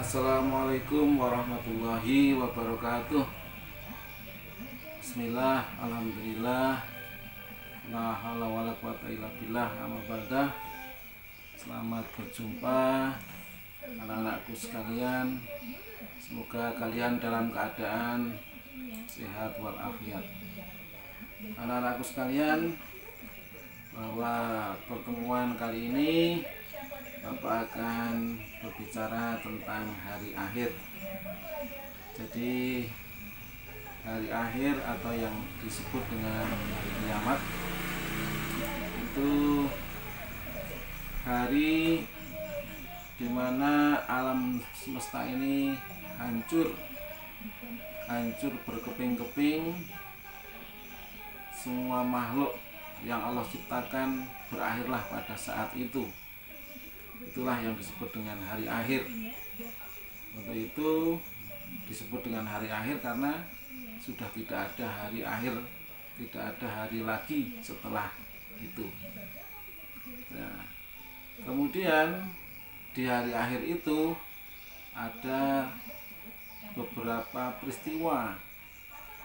Assalamualaikum warahmatullahi wabarakatuh. Bismillah, alhamdulillah, la haula wala quwata illa billah, amma ba'dah. Selamat berjumpa anak-anakku sekalian. Semoga kalian dalam keadaan sehat walafiat. Anak-anakku sekalian, bahwa pertemuan kali ini Bapak akan berbicara tentang hari akhir. Jadi hari akhir atau yang disebut dengan hari kiamat itu hari dimana alam semesta ini hancur berkeping-keping. Semua makhluk yang Allah ciptakan berakhirlah pada saat itu. Itulah yang disebut dengan hari akhir. Untuk itu disebut dengan hari akhir karena sudah tidak ada hari akhir, tidak ada hari lagi setelah itu. Nah, kemudian di hari akhir itu ada beberapa peristiwa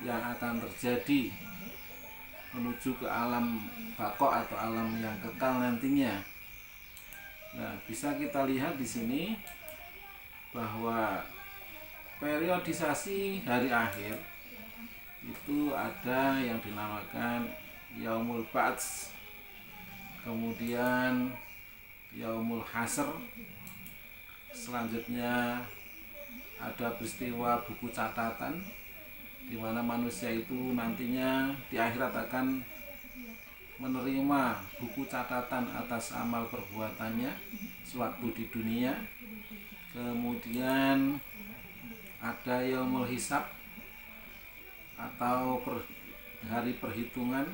yang akan terjadi menuju ke alam baqo atau alam yang kekal nantinya. Nah, bisa kita lihat di sini bahwa periodisasi hari akhir itu ada yang dinamakan Yaumul Ba'ts, kemudian Yaumul Hasr, selanjutnya ada peristiwa buku catatan di mana manusia itu nantinya di akhirat akan menerima buku catatan atas amal perbuatannya sewaktu di dunia. Kemudian ada Yaumul Hisab atau hari perhitungan,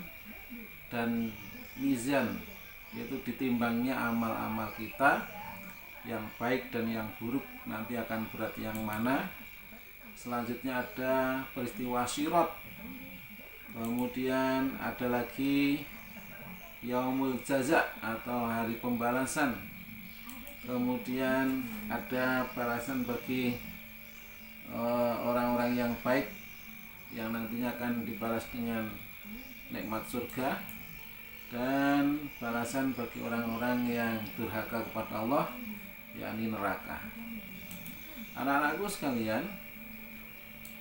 dan mizan, yaitu ditimbangnya amal-amal kita yang baik dan yang buruk nanti akan berat yang mana. Selanjutnya ada peristiwa Sirat. Kemudian ada lagi Yaumul Jaza atau hari pembalasan. Kemudian ada balasan bagi orang-orang yang baik yang nantinya akan dibalas dengan nikmat surga, dan balasan bagi orang-orang yang durhaka kepada Allah, yakni neraka. Anak-anakku sekalian,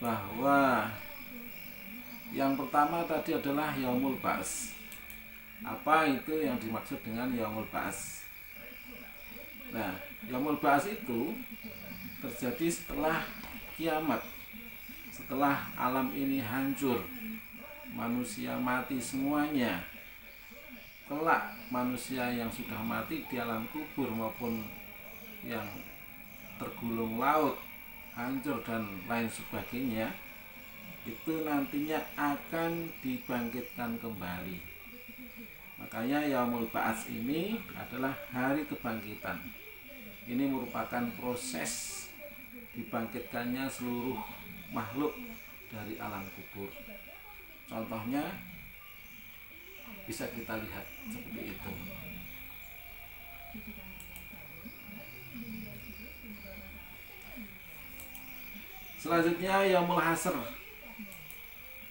bahwa yang pertama tadi adalah Yaumul Ba'ts. Apa itu yang dimaksud dengan Yaumul Ba'ts? Nah, Yaumul Ba'ts itu terjadi setelah kiamat, setelah alam ini hancur, manusia mati semuanya. Kelak manusia yang sudah mati di alam kubur maupun yang tergulung laut, hancur dan lain sebagainya, itu nantinya akan dibangkitkan kembali. Makanya Yaumul Ba'ts ini adalah hari kebangkitan. Ini merupakan proses dibangkitkannya seluruh makhluk dari alam kubur. Contohnya bisa kita lihat seperti itu. Selanjutnya Yaumul Hasr.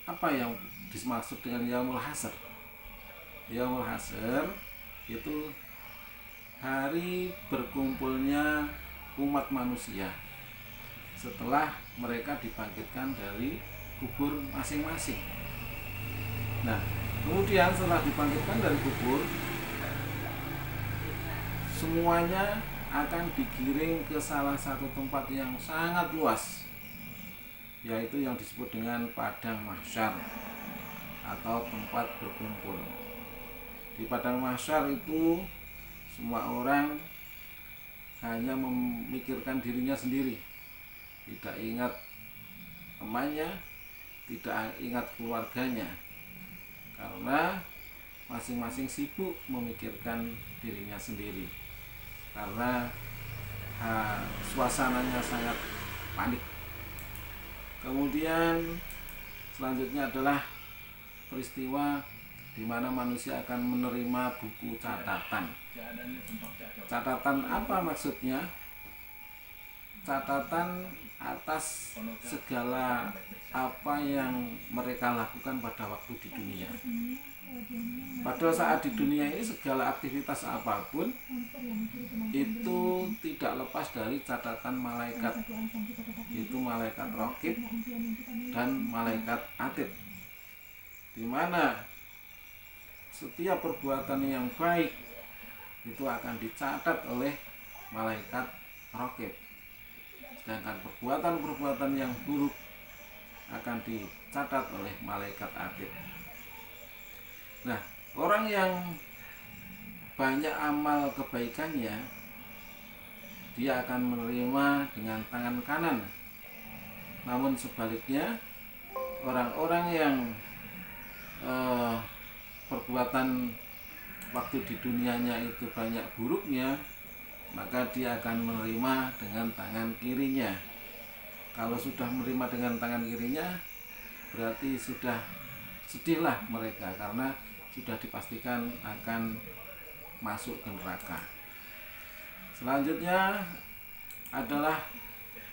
Apa yang dimaksud dengan Yaumul Hasr? Yaumul Hasr itu hari berkumpulnya umat manusia setelah mereka dibangkitkan dari kubur masing-masing. Nah, kemudian setelah dibangkitkan dari kubur, semuanya akan digiring ke salah satu tempat yang sangat luas, yaitu yang disebut dengan padang mahsyar atau tempat berkumpul. Di padang mahsyar itu semua orang hanya memikirkan dirinya sendiri, tidak ingat temannya, tidak ingat keluarganya, karena masing-masing sibuk memikirkan dirinya sendiri, karena suasananya sangat panik. Kemudian selanjutnya adalah peristiwa di mana manusia akan menerima buku catatan. Catatan apa maksudnya? catatan atas segala apa yang mereka lakukan pada waktu di dunia. Pada saat di dunia ini segala aktivitas apapun itu tidak lepas dari catatan malaikat, yaitu malaikat raqib dan malaikat atid, di mana setiap perbuatan yang baik itu akan dicatat oleh malaikat raqib, sedangkan perbuatan-perbuatan yang buruk akan dicatat oleh malaikat atid. Nah, orang yang banyak amal kebaikannya, dia akan menerima dengan tangan kanan. Namun sebaliknya, orang-orang yang perbuatan waktu di dunianya itu banyak buruknya, maka dia akan menerima dengan tangan kirinya. Kalau sudah menerima dengan tangan kirinya, berarti sudah sedihlah mereka, karena sudah dipastikan akan masuk ke neraka. Selanjutnya adalah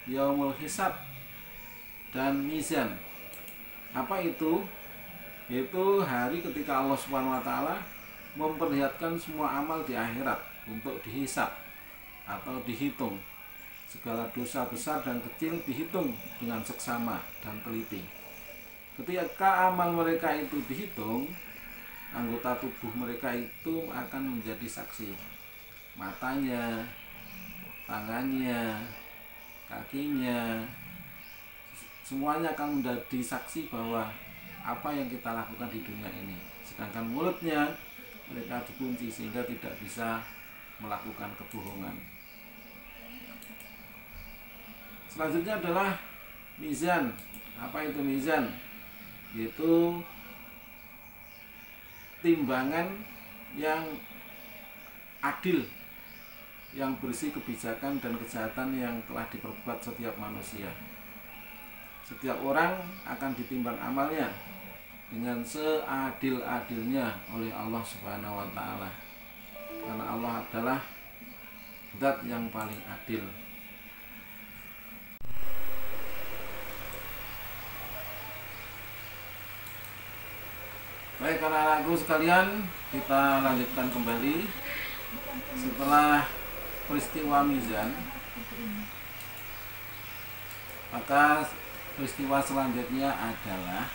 yaumul hisab dan mizan. Apa itu? Yaitu hari ketika Allah Subhanahu wa taala memperlihatkan semua amal di akhirat untuk dihisab atau dihitung. Segala dosa besar dan kecil dihitung dengan seksama dan teliti. Ketika amal mereka itu dihitung, anggota tubuh mereka itu akan menjadi saksi. Matanya, tangannya, kakinya, semuanya akan menjadi saksi bahwa apa yang kita lakukan di dunia ini. Sedangkan mulutnya mereka dikunci sehingga tidak bisa melakukan kebohongan. Selanjutnya adalah mizan. Apa itu mizan? Yaitu timbangan yang adil, yang bersih kebijakan dan kejahatan yang telah diperbuat setiap manusia. Setiap orang akan ditimbang amalnya dengan seadil-adilnya oleh Allah Subhanahu wa taala. Karena Allah adalah zat yang paling adil. Baik, anak-anakku sekalian, kita lanjutkan kembali. Setelah peristiwa mizan, maka peristiwa selanjutnya adalah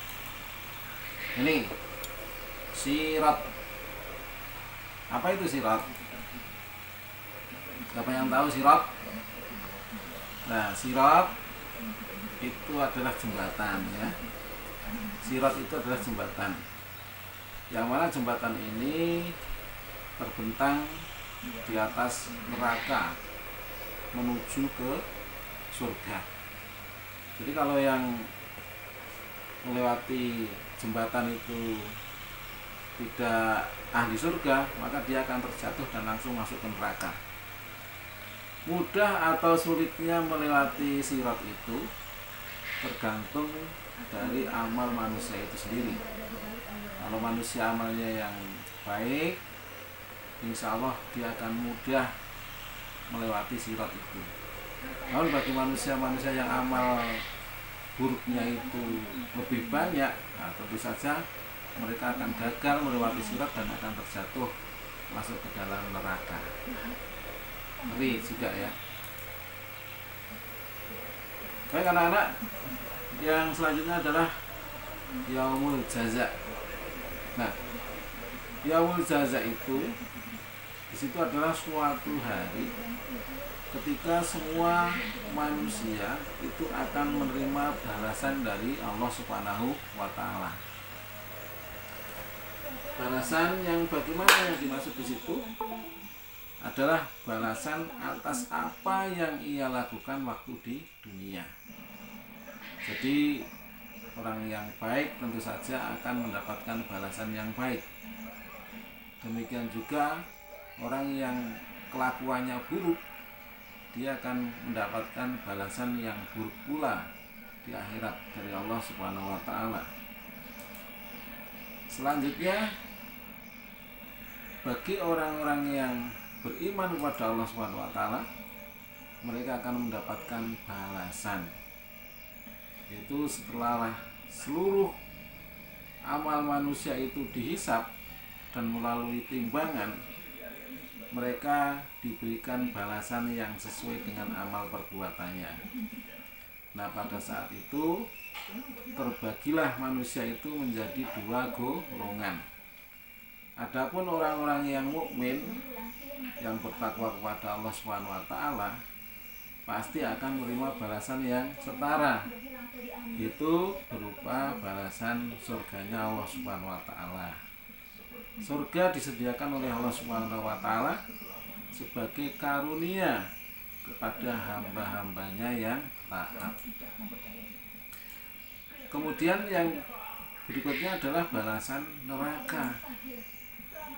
ini, sirat. Apa itu sirat? Siapa yang tahu sirat? Nah, sirat itu adalah jembatan, ya. Sirat itu adalah jembatan, yang mana jembatan ini terbentang di atas neraka menuju ke surga. Jadi kalau yang melewati jembatan itu tidak ahli surga, maka dia akan terjatuh dan langsung masuk ke neraka. Mudah atau sulitnya melewati sirat itu tergantung dari amal manusia itu sendiri. Kalau manusia amalnya yang baik, insya Allah dia akan mudah melewati sirat itu. Namun bagi manusia-manusia yang amal buruknya itu lebih banyak, nah tentu saja mereka akan gagal melewati sirat dan akan terjatuh masuk ke dalam neraka. Ngeri juga, ya. Baik anak-anak, yang selanjutnya adalah yaumul jaza. Nah, yaumul jaza itu di situ adalah suatu hari ketika semua manusia itu akan menerima balasan dari Allah Subhanahu wa taala. Balasan yang bagaimana yang dimaksud di situ adalah balasan atas apa yang ia lakukan waktu di dunia. Jadi orang yang baik tentu saja akan mendapatkan balasan yang baik. Demikian juga orang yang kelakuannya buruk, dia akan mendapatkan balasan yang buruk pula di akhirat dari Allah Subhanahu wa taala. Selanjutnya, bagi orang-orang yang beriman kepada Allah Subhanahu wa taala, mereka akan mendapatkan balasan, yaitu setelah seluruh amal manusia itu dihisap dan melalui timbangan, mereka diberikan balasan yang sesuai dengan amal perbuatannya. Nah, pada saat itu terbagilah manusia itu menjadi dua golongan. Adapun orang-orang yang mukmin, yang bertakwa kepada Allah SWT, pasti akan menerima balasan yang setara, itu berupa balasan surganya Allah SWT. Surga disediakan oleh Allah SWT sebagai karunia kepada hamba-hambanya yang taat. Kemudian yang berikutnya adalah balasan neraka.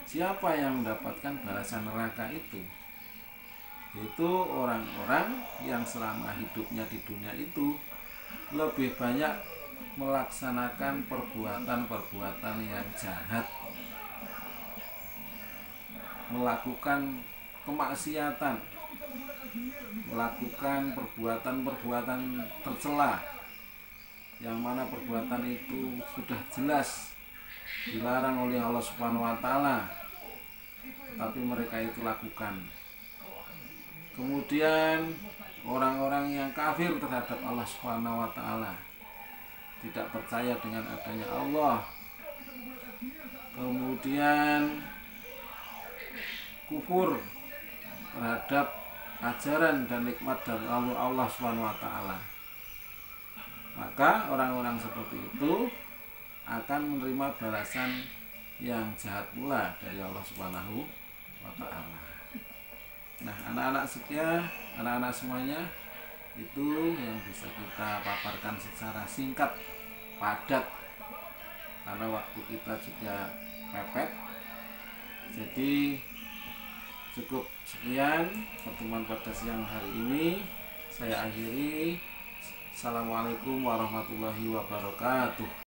Siapa yang mendapatkan balasan neraka itu? Yaitu orang-orang yang selama hidupnya di dunia itu lebih banyak melaksanakan perbuatan-perbuatan yang jahat, melakukan kemaksiatan, melakukan perbuatan-perbuatan tercela, yang mana perbuatan itu sudah jelas dilarang oleh Allah SWT, tetapi mereka itu lakukan. Kemudian orang-orang yang kafir terhadap Allah SWT, tidak percaya dengan adanya Allah, kemudian kufur terhadap ajaran dan nikmat dari Allah SWT, maka orang-orang seperti itu akan menerima balasan yang jahat pula dari Allah Subhanahu wa Ta'ala. Nah, anak-anak semuanya, itu yang bisa kita paparkan secara singkat, padat, karena waktu kita juga mepet. Jadi cukup sekian pertemuan pada siang hari ini. Saya akhiri. Assalamualaikum warahmatullahi wabarakatuh.